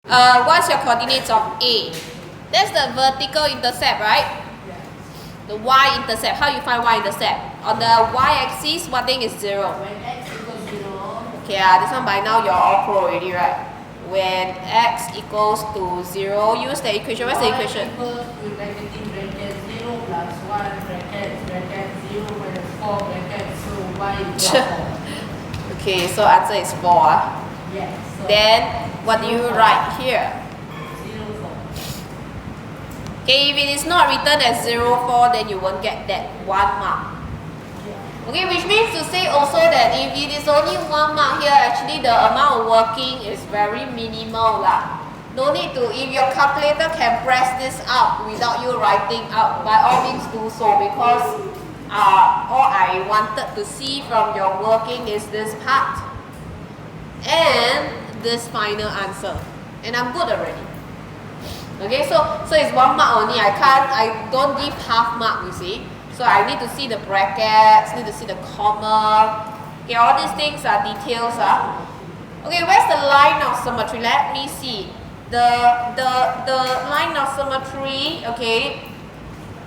What's your coordinates of A? That's the vertical intercept, right? The y-intercept. How you find y-intercept? On the y-axis, what thing is 0? When x equals 0. Okay, this one by now you're all pro already, right? When x equals to 0, use the equation. What's the equation? Equals to negative bracket 0 plus 1 bracket 0 minus 4 bracket, so y equals 4. Okay, so answer is 4. Yes. So Then, what do you write here? 0, 4. Okay, if it is not written as 0, 4, then you won't get that 1 mark. Okay, which means to say also that if it is only 1 mark here, actually the amount of working is very minimal lah. No need to, if your calculator can press this out without you writing out, by all means do so, because all I wanted to see from your working is this part and this final answer, and I'm good already. Okay, so it's 1 mark only. I don't give half mark, you see. So I need to see the brackets, need to see the comma. Okay, all these things are details. Okay, where's the line of symmetry? Let me see. The line of symmetry, okay.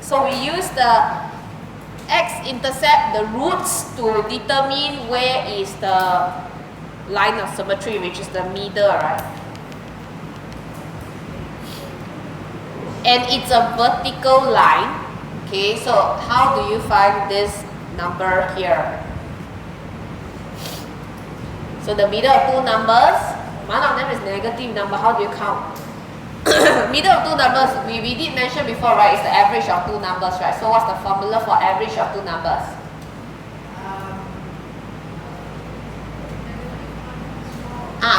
So we use the x-intercept, the roots, to determine where is the line of symmetry, which is the middle, right? And it's a vertical line. Okay, so how do you find this number here? So the middle of two numbers, one of them is negative number. How do you count? Middle of two numbers, we did mention before, right? It's the average of two numbers, right? So what's the formula for average of two numbers?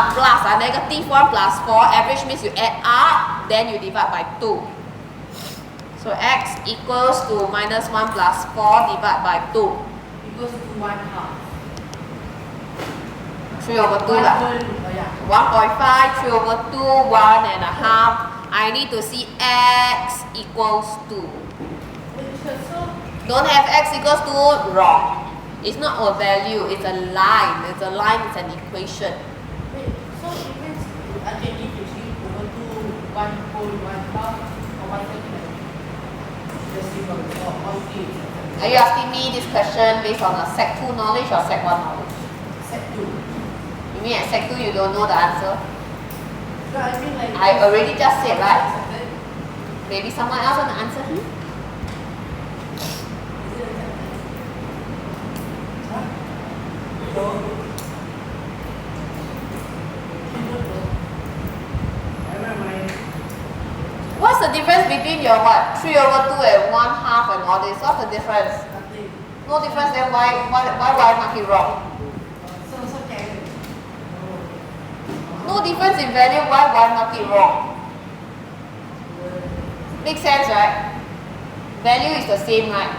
Plus, negative 1 plus 4. Average means you add up, then you divide by 2. So x equals to minus 1 plus 4 divided by 2. Equals to 1 half. 3 over 2 lah. 1.5, 3 over 2, 1 and a half. I need to see x equals to. Don't have x equals to, wrong. It's not a value, it's a line. It's a line, it's an equation. Wait, so it means I can give you 3 over 2, 1 whole, 1 half, or 1 second. Are you asking me this question based on a Sec 2 knowledge or Sec 1 knowledge? Sec 2. You mean at Sec 2 you don't know the answer? No, I mean like... I already just said, right? Maybe someone else want to answer? What's the difference between your what? 3 over 2 and 1 half and all this? What's the difference? Nothing. No difference, then why mark it wrong? So can. No difference in value, why mark it wrong? Makes sense, right? Value is the same, right?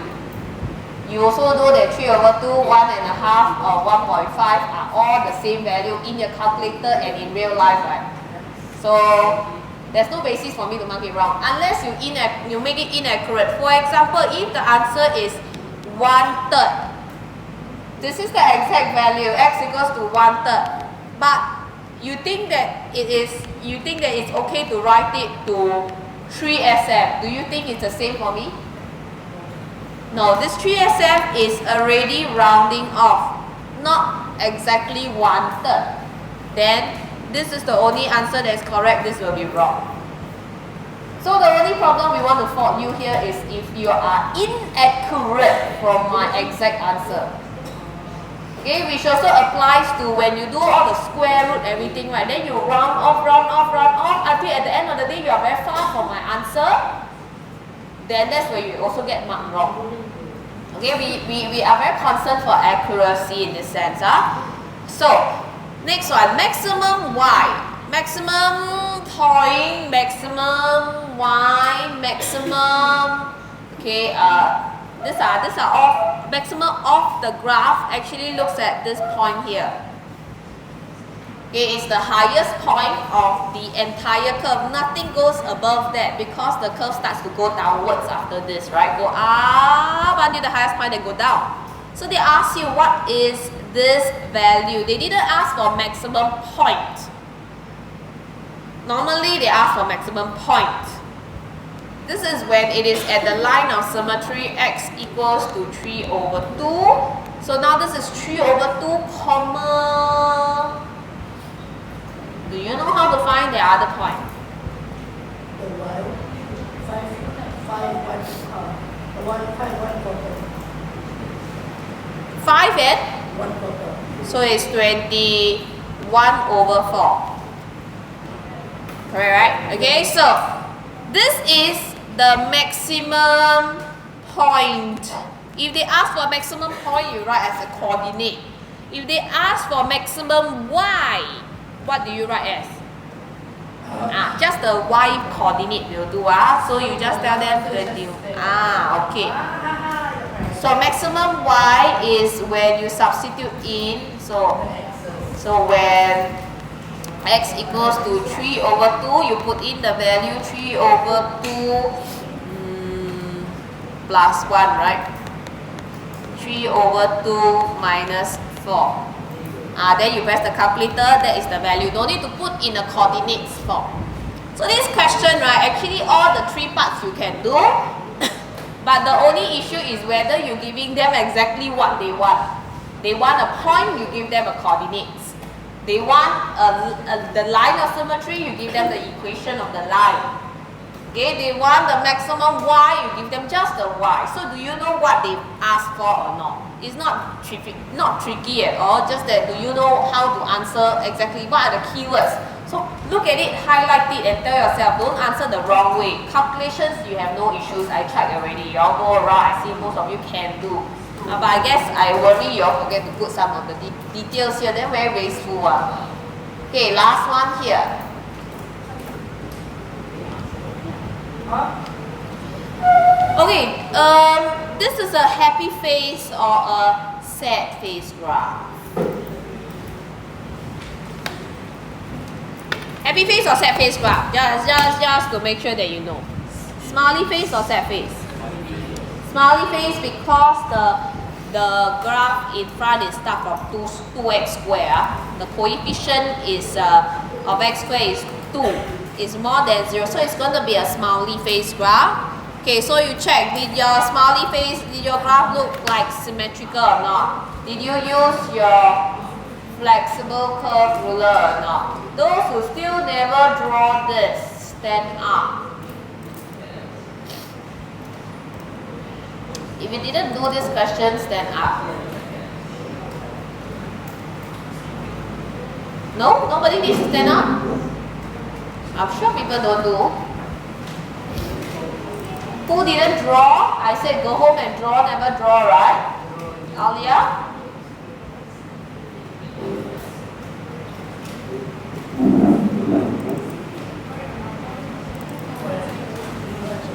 You also know that 3 over 2, 1 and a half or 1.5 are all the same value in your calculator and in real life, right? So there's no basis for me to mark it wrong unless you make it inaccurate. For example, if the answer is 1/3, this is the exact value, x equals to 1/3. But you think that it's okay to write it to 3SF. Do you think it's the same for me? No, this 3SF is already rounding off, not exactly 1/3. Then this is the only answer that is correct, this will be wrong. So the only problem we want to fault you here is if you are inaccurate from my exact answer. Okay, which also applies to when you do all the square root, everything, right? Then you round off until at the end of the day you are very far from my answer. Then that's where you also get marked wrong. Okay, we are very concerned for accuracy in this sense. So, next one, maximum y, maximum point, maximum y, maximum, okay, these are all, maximum of the graph actually looks at this point here. Okay, it's the highest point of the entire curve. Nothing goes above that because the curve starts to go downwards after this, right? Go up until the highest point, then go down. So they ask you what is this value. They didn't ask for maximum point. normally they ask for maximum point. This is when it is at the line of symmetry x equals to 3 over 2. So now this is 3 over 2 comma. Do you know how to find the other point? The 1, 5 and? 1 quarter. So it's 21 over 4. Correct, right? Okay, so this is the maximum point. If they ask for maximum point, you write as a coordinate. If they ask for maximum y, what do you write as? Just the y coordinate will do. So you just tell them 20. Okay. So maximum y is when you substitute in. So when x equals to 3 over 2, you put in the value 3 over 2 plus 1, right? 3 over 2 minus 4. Then you press the calculator, that is the value. Don't need to put in the coordinates form. So this question, right, actually all the 3 parts you can do. But the only issue is whether you're giving them exactly what they want. They want a point, you give them a coordinates. They want the line of symmetry, you give them the equation of the line. Okay, they want the maximum y, you give them just the y. So do you know what they asked for or not? It's not tricky at all, just that do you know how to answer exactly what are the keywords. So look at it, highlight it and tell yourself, don't answer the wrong way. Calculations, you have no issues, I checked already. You all go around, I see most of you can do. But I guess I worry you all forget to put some of the details here, they're very wasteful. Okay, last one here. Okay, this is a happy face or a sad face graph. Happy face or sad face graph? Just to make sure that you know. Smiley face or sad face? Smiley face because the graph in front is start from 2x square. The coefficient is of x square is 2. It's more than 0, so it's going to be a smiley face graph. Okay, so you check, did your smiley face, did your graph look like symmetrical or not? Did you use your flexible curve ruler or not? Those who still never draw this, stand up. If you didn't do this question, stand up. No? Nobody needs to stand up? I'm sure people don't do. Who didn't draw? I said go home and draw, never draw, right? Alia?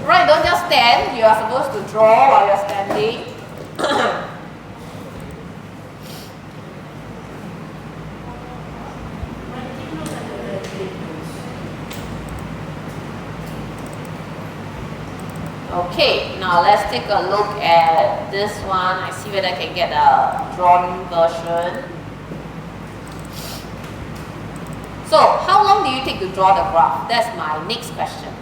Right, don't just stand. You are supposed to draw while you're standing. Okay, now let's take a look at this one. I see whether I can get a drawn version. So, how long do you take to draw the graph? That's my next question.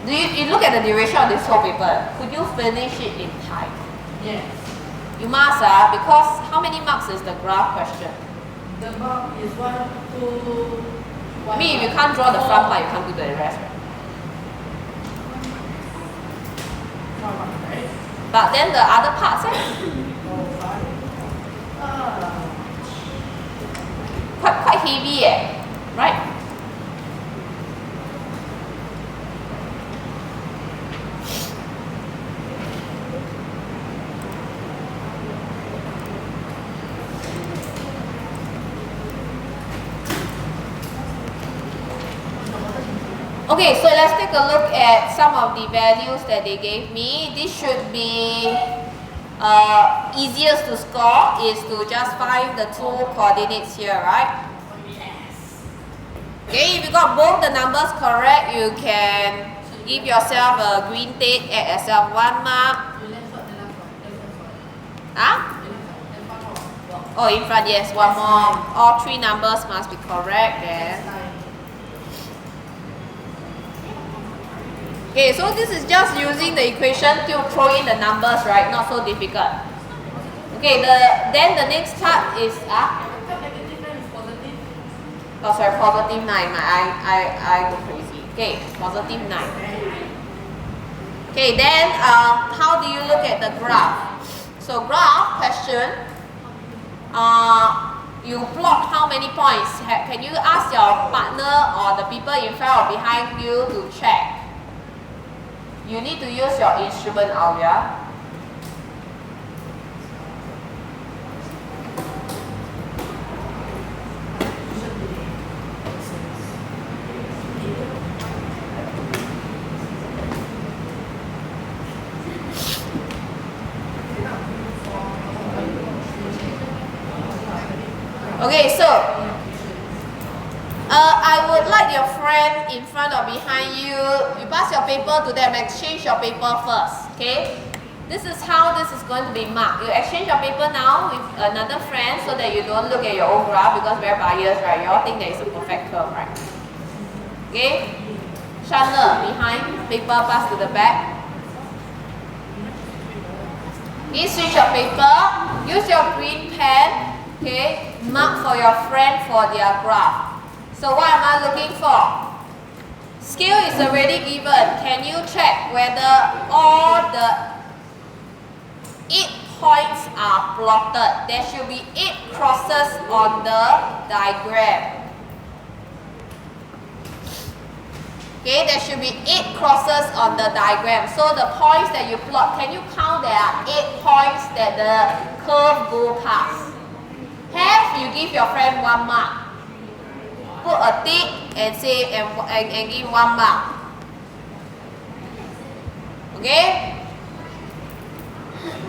Do you look at the duration of this whole paper? Could you finish it in time? Yes. You must, because how many marks is the graph question? The mark is 1, 2, 1. I mean, if you can't draw the front part, you can't do the rest, right? Right? But then the other parts, quite heavy, right? Okay, so let's take a look at some of the values that they gave me. This should be easiest to score is to just find the two coordinates here, right? Okay, if you got both the numbers correct, you can give yourself a green tick, add yourself 1 mark. Oh, in front, yes, 1 more. All 3 numbers must be correct then. Okay, so this is just using the equation to throw in the numbers, right? Not so difficult. Okay, then the next part is oh sorry, positive 9. I go crazy. Okay, positive 9. Okay, then how do you look at the graph? So graph question. You plot how many points. Can you ask your partner or the people in front or behind you to check? You need to use your instrument, Alia. Okay, so I would like your friend in front or behind you. You pass your paper to them, exchange your paper first. Okay? This is how this is going to be marked. You exchange your paper now with another friend so that you don't look at your own graph because very biased, right? You all think that it's a perfect curve, right? Okay? Chandler, behind, paper pass to the back. Please switch your paper. Use your green pen. Okay? Mark for your friend for their graph. So what am I looking for? Scale is already given. Can you check whether all the 8 points are plotted? There should be 8 crosses on the diagram. Okay, there should be 8 crosses on the diagram. So the points that you plot, can you count there are 8 points that the curve go past? Have you give your friend 1 mark? Put a tick and say and give 1 mark. Okay?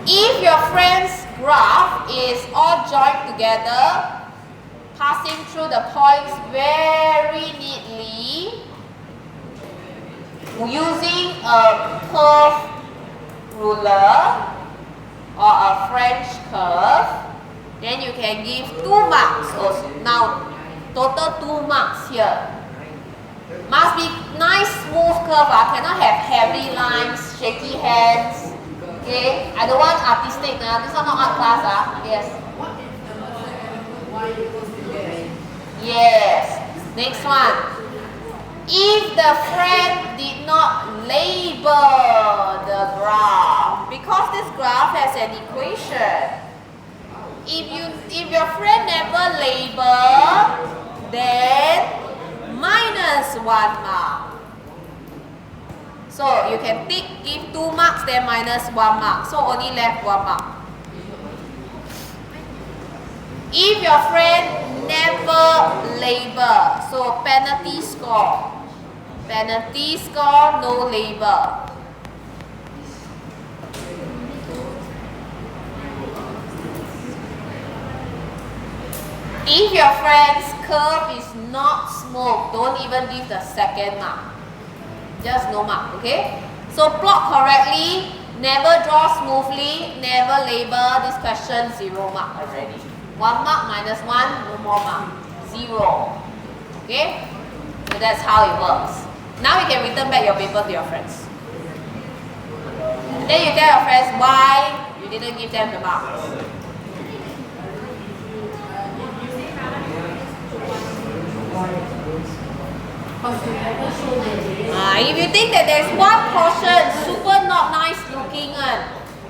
If your friend's graph is all joined together, passing through the points very neatly, using a curve ruler or a French curve, then you can give 2 marks also. Now, total 2 marks here. Must be nice smooth curve. Cannot have heavy lines, shaky hands. Okay, I don't want artistic. This one not art class. Yes. Yes. Next one. If the friend did not label the graph, because this graph has an equation. If your friend never label, then minus 1 mark. So you can give 2 marks, then minus 1 mark. So only left 1 mark. If your friend never label, so penalty score. Penalty score, no label. If your friend's curve is not smooth, don't even give the 2nd mark. Just no mark, okay? So plot correctly, never draw smoothly, never label. This question 0 mark already. 1 mark minus 1, no more mark. 0. Okay? So that's how it works. Now you can return back your paper to your friends. And then you tell your friends why you didn't give them the marks. If you think that there's one portion super not nice looking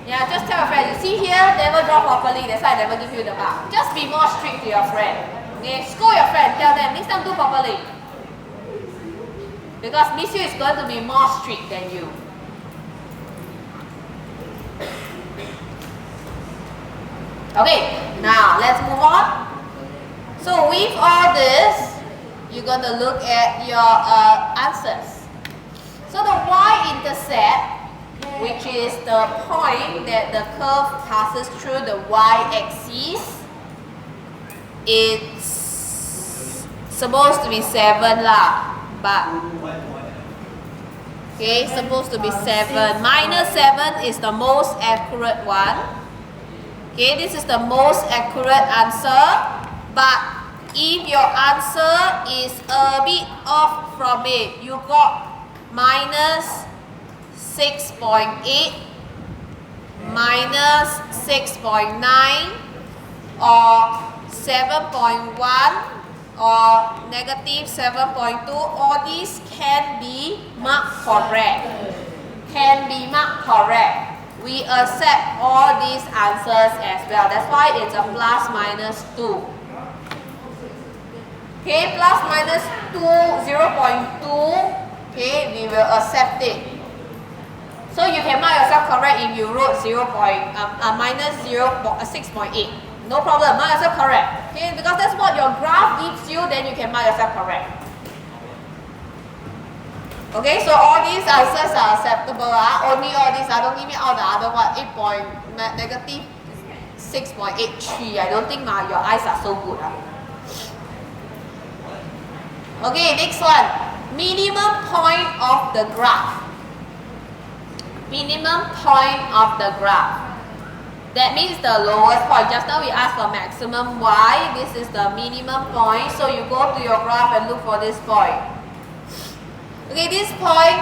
yeah, just tell your friend, you see here, never draw properly, that's why I never give you the mark. Just be more strict to your friend. Okay, scold your friend, tell them, next time do properly. Because Miss Yu is going to be more strict than you. Okay, now let's move on. So with all this, you're going to look at your answers. So the y-intercept, which is the point that the curve passes through the y-axis, it's supposed to be 7 lah, but okay, supposed to be 7. Minus 7 is the most accurate one. Okay, this is the most accurate answer, but if your answer is a bit off from it, you got minus 6.8 minus 6.9 or 7.1 or negative 7.2, all these can be marked correct. Can be marked correct. We accept all these answers as well. That's why it's a plus minus 2. Okay, plus minus 2, 0.2. Okay, we will accept it. So you can mark yourself correct if you wrote minus 6.8. No problem, mark yourself correct. Okay, because that's what your graph gives you, then you can mark yourself correct. Okay, so all these answers are acceptable. Only all these. I don't give me all the other one. Negative 6.83. I don't think your eyes are so good. Okay, next one. Minimum point of the graph. Minimum point of the graph. That means the lowest point. Just now we asked for maximum y. This is the minimum point. So you go to your graph and look for this point. Okay, this point,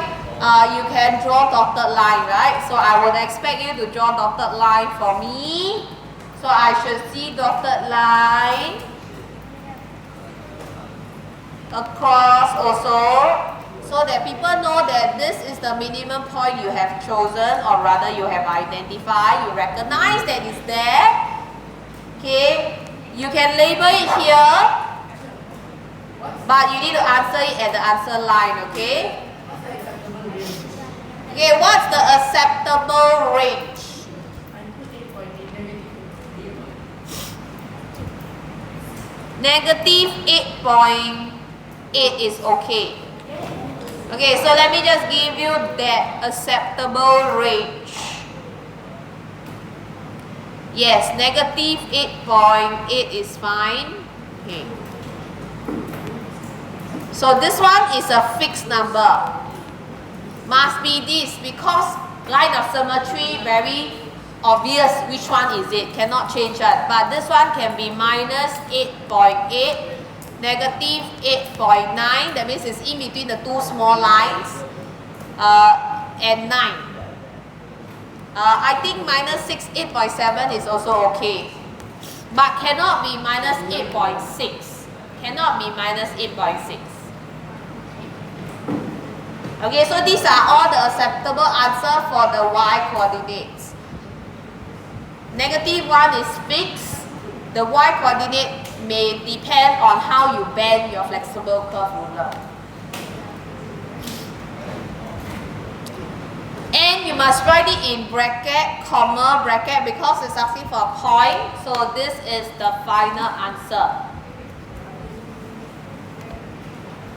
you can draw dotted line, right? So I would expect you to draw dotted line for me. So I should see dotted line across also, so that people know that this is the minimum point you have chosen, or rather you have identified, you recognize that it's there. Okay, you can label it here, but you need to answer it at the answer line, okay? Okay, what's the acceptable range? Negative 8.8 is okay. Okay, so let me just give you that acceptable range. Yes, negative 8.8 is fine. Okay. So this one is a fixed number. Must be this, because line of symmetry very obvious which one is it. Cannot change it. But this one can be minus 8.8, negative 8.9. That means it's in between the two small lines. And 9. I think minus 8.7 is also okay. But cannot be minus 8.6. Cannot be minus 8.6. Okay, so these are all the acceptable answer for the y coordinates. Negative 1 is fixed. The y coordinate may depend on how you bend your flexible curve ruler. And you must write it in bracket, comma, bracket, because it's asking for a point. So this is the final answer.